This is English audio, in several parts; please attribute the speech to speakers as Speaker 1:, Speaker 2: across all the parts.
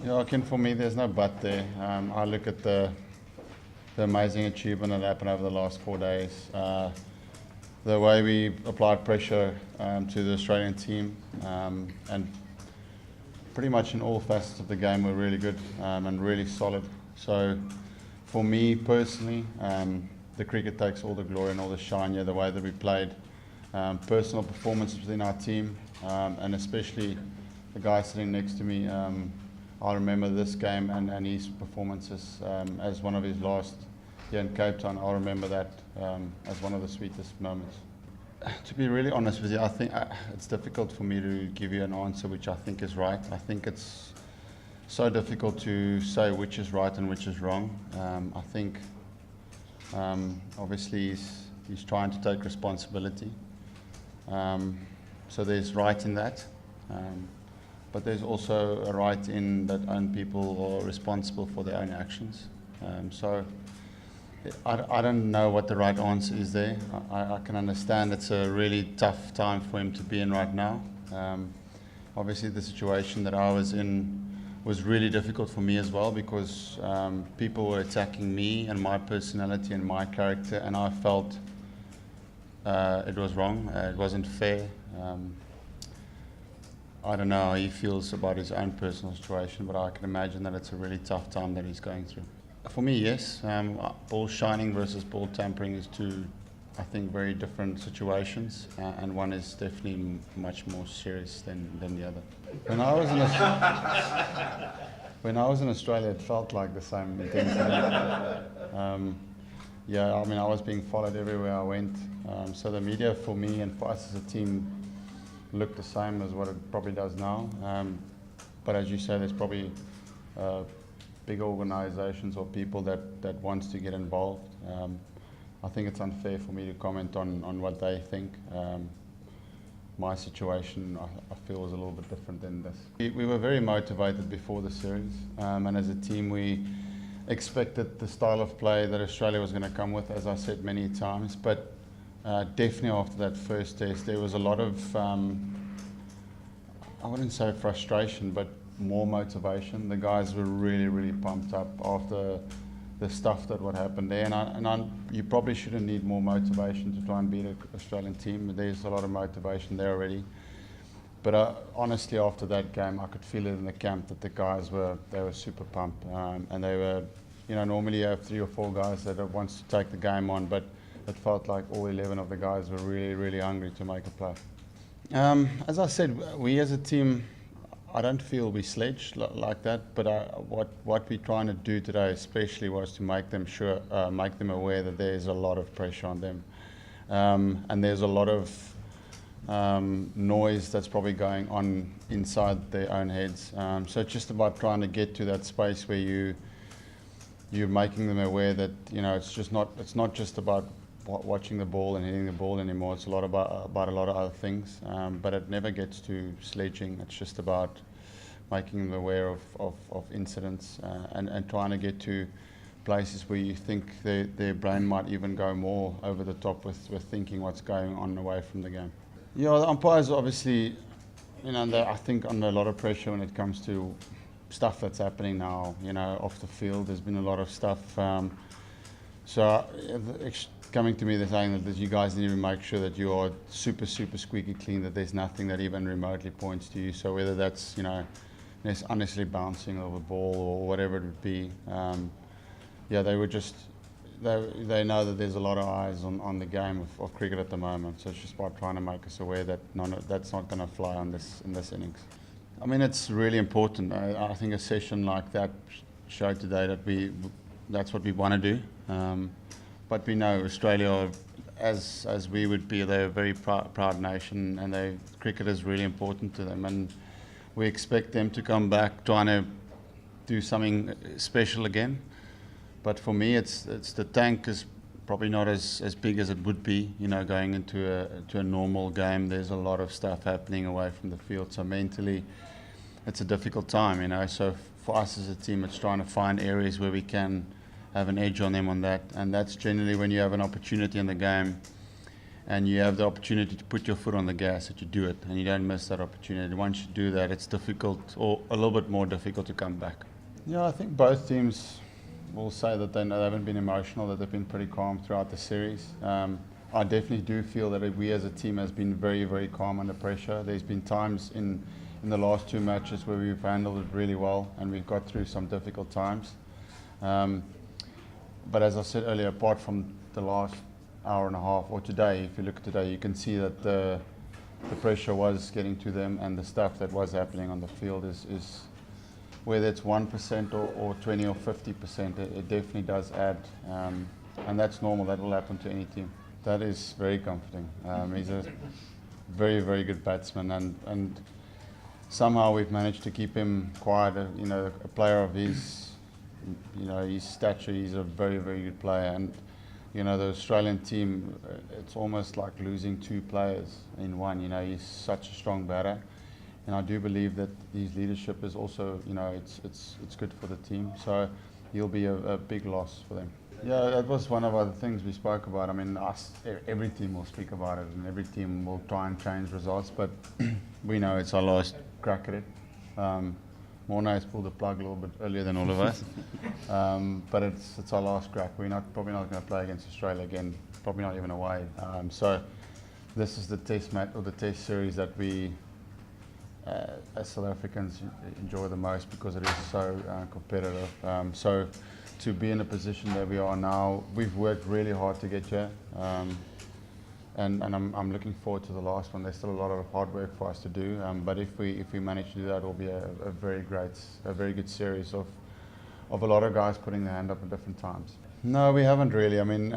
Speaker 1: Yeah, Ken, for me, there's no but there. I look at the amazing achievement that happened over the last 4 days. The way we applied pressure to the Australian team, and pretty much in all facets of the game were really good and really solid. So for me personally, the cricket takes all the glory and all the shine, the way that we played. Personal performances within our team, and especially the guy sitting next to me, I remember this game and his performances as one of his last here in Cape Town. I'll remember that as one of the sweetest moments. To be really honest with you, I think it's difficult for me to give you an answer which I think is right. I think it's so difficult to say which is right and which is wrong. I think obviously he's trying to take responsibility. So there's right in that. But there's also a right in that own people are responsible for their own actions. So I don't know what the right answer is there. I can understand it's a really tough time for him to be in right now. Obviously the situation that I was in was really difficult for me as well, because people were attacking me and my personality and my character, and I felt it was wrong, it wasn't fair. I don't know how he feels about his own personal situation, but I can imagine that it's a really tough time that he's going through. For me, yes. Ball shining versus ball tampering is two, I think, very different situations, and one is definitely much more serious than the other. When I was in Australia, it felt like the same intensity. Yeah, I mean, I was being followed everywhere I went. So the media for me and for us as a team looked the same as what it probably does now. But as you say, there's probably big organisations or people that wants to get involved. I think it's unfair for me to comment on what they think. My situation, I feel, was a little bit different than this. We were very motivated before the series, and as a team we expected the style of play that Australia was going to come with, as I said many times. But definitely after that first test, there was a lot of, I wouldn't say frustration, but more motivation. The guys were really, really pumped up after the stuff that would happen there. You probably shouldn't need more motivation to try and beat an Australian team. There's a lot of motivation there already. But honestly, after that game, I could feel it in the camp that the guys were super pumped, and they were, normally you have 3 or 4 guys that wants to take the game on, but it felt like all 11 of the guys were really, really hungry to make a play. As I said, we as a team, I don't feel we sledged like that, but what we're trying to do today especially was to make them aware that there's a lot of pressure on them, and there's a lot of noise that's probably going on inside their own heads. So it's just about trying to get to that space where you're making them aware that it's not just about watching the ball and hitting the ball anymore. It's a lot about a lot of other things, but it never gets to sledging. It's just about making them aware of incidents, and trying to get to places where you think their brain might even go more over the top with thinking what's going on away from the game. Yeah, the umpires obviously, I think under a lot of pressure when it comes to stuff that's happening now, off the field. There's been a lot of stuff. So coming to me, they're saying that you guys need to make sure that you are super, super squeaky clean, that there's nothing that even remotely points to you. So whether that's, unnecessarily bouncing over the ball or whatever it would be, they were just, they know that there's a lot of eyes on the game of cricket at the moment. So it's just about trying to make us aware that that's not going to fly in this innings. I mean, it's really important. I think a session like that showed today that that's what we want to do. But we know Australia, as we would be, they're a very proud nation, and cricket is really important to them. And we expect them to come back trying to do something special again. But for me, it's the tank is probably not as big as it would be, going into a normal game. There's a lot of stuff happening away from the field. So mentally, it's a difficult time, So for us as a team, it's trying to find areas where we can have an edge on them on that, and that's generally when you have an opportunity in the game and you have the opportunity to put your foot on the gas, that you do it, and you don't miss that opportunity. Once you do that, it's difficult, or a little bit more difficult, to come back. Yeah, I think both teams will say that they haven't been emotional, that they've been pretty calm throughout the series. I definitely do feel that we as a team has been very, very calm under pressure. There's been times in the last 2 matches where we've handled it really well and we've got through some difficult times. But as I said earlier, apart from the last hour and a half, or today, if you look at today, you can see that the pressure was getting to them, and the stuff that was happening on the field is whether it's 1% or 20 or 50%, it definitely does add, and that's normal. That will happen to any team. That is very comforting. He's a very, very good batsman, and somehow we've managed to keep him quiet. A player of his, his stature, he's a very, very good player. And the Australian team, it's almost like losing 2 players in one. He's such a strong batter, and I do believe that his leadership is also, it's good for the team. So he'll be a big loss for them. Yeah, that was one of the things we spoke about. I mean, every team will speak about it, and every team will try and change results, but we know it's our last crack at it. Morné has pulled the plug a little bit earlier than all of us, but it's our last crack. We're probably not going to play against Australia again, probably not even away. So this is the test match, or the test series, that we as South Africans enjoy the most, because it is so competitive. So to be in a position that we are now, we've worked really hard to get here, and I'm looking forward to the last one. There's still a lot of hard work for us to do, but if we manage to do that, it'll be a very good series of a lot of guys putting their hand up at different times. No, we haven't really. I mean,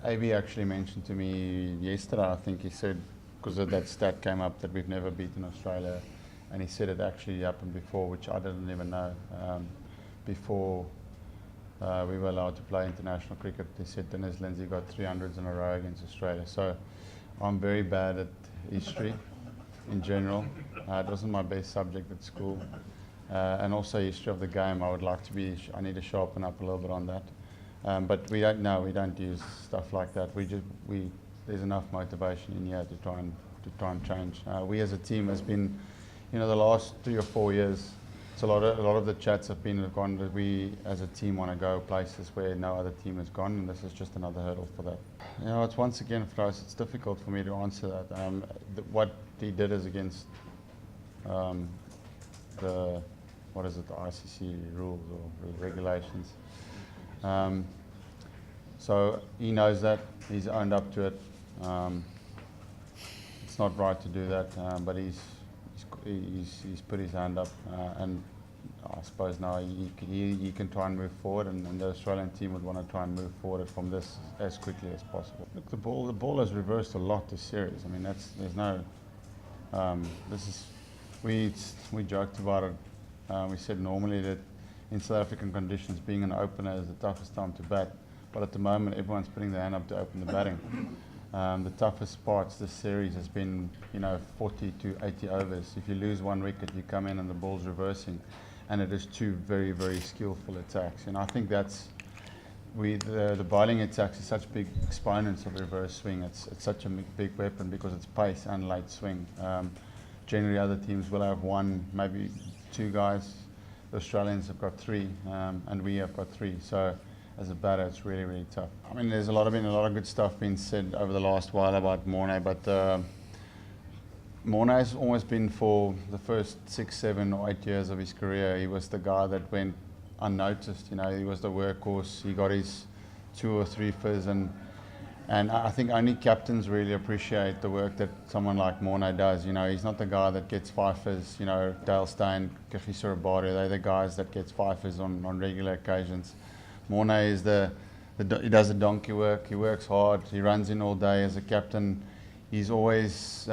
Speaker 1: AB actually mentioned to me yesterday, I think he said, because that stat came up that we've never beaten Australia, and he said it actually happened before, which I didn't even know. Before we were allowed to play international cricket, they said Dennis Lindsay got 300s in a row against Australia. So I'm very bad at history in general. It wasn't my best subject at school. And also history of the game, I need to sharpen up a little bit on that. But we don't use stuff like that. There's enough motivation in here to try and change. We as a team has been, the last 3 or 4 years, so a lot of the chats have gone that we as a team want to go places where no other team has gone, and this is just another hurdle for that. It's once again for us, it's difficult for me to answer that. What he did is against the ICC rules or regulations. So he knows that, he's owned up to it. It's not right to do that, but he's put his hand up, and I suppose now he can try and move forward, and the Australian team would want to try and move forward from this as quickly as possible. Look, the ball has reversed a lot this series. I mean, we joked about it. We said normally that in South African conditions, being an opener is the toughest time to bat, but at the moment everyone's putting their hand up to open the batting. The toughest parts this series has been, 40 to 80 overs. If you lose 1 wicket, you come in and the ball's reversing, and it is 2 very, very skillful attacks. And I think that's the bowling attacks is such big exponents of reverse swing. It's such a big weapon because it's pace and late swing. Generally, other teams will have 1, maybe 2 guys. The Australians have got 3, and we have got 3. So as a batter, it's really, really tough. I mean, there's been a lot of good stuff being said over the last while about Morné, but Morné has always been, for the first 6, 7 or 8 years of his career, he was the guy that went unnoticed. He was the workhorse. He got his 2 or 3 fizz, and I think only captains really appreciate the work that someone like Morné does. He's not the guy that gets 5 fizz. Dale Steyn, Kagiso Rabada, they're the guys that gets 5 fizz on regular occasions. Morné is he does the donkey work. He works hard. He runs in all day as a captain. He's always,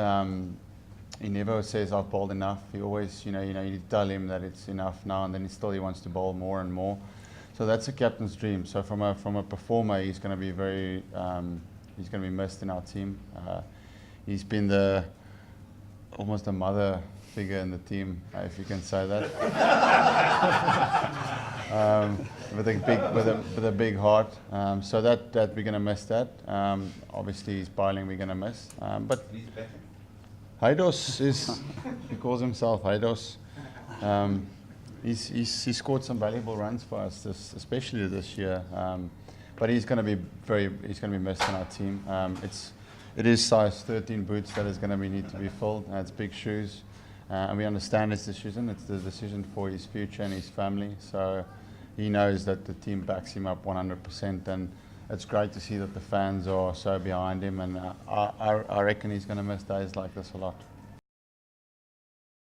Speaker 1: he never says I've bowled enough. He always, you tell him that it's enough now, and then he wants to bowl more and more. So that's a captain's dream. So from a performer, he's going to be he's going to be missed in our team. He's been almost a mother figure in the team, if you can say that. with a big heart. So that we're going to miss that. Obviously, his bowling we're going to miss. But Haydos is, he calls himself Haydos. He's scored some valuable runs for us, especially this year. But he's going to be missed in our team. It is size 13 boots that is going to need to be filled. It's big shoes, and we understand his decision. It's the decision for his future and his family. So he knows that the team backs him up 100%, and it's great to see that the fans are so behind him. And I reckon he's going to miss days like this a lot.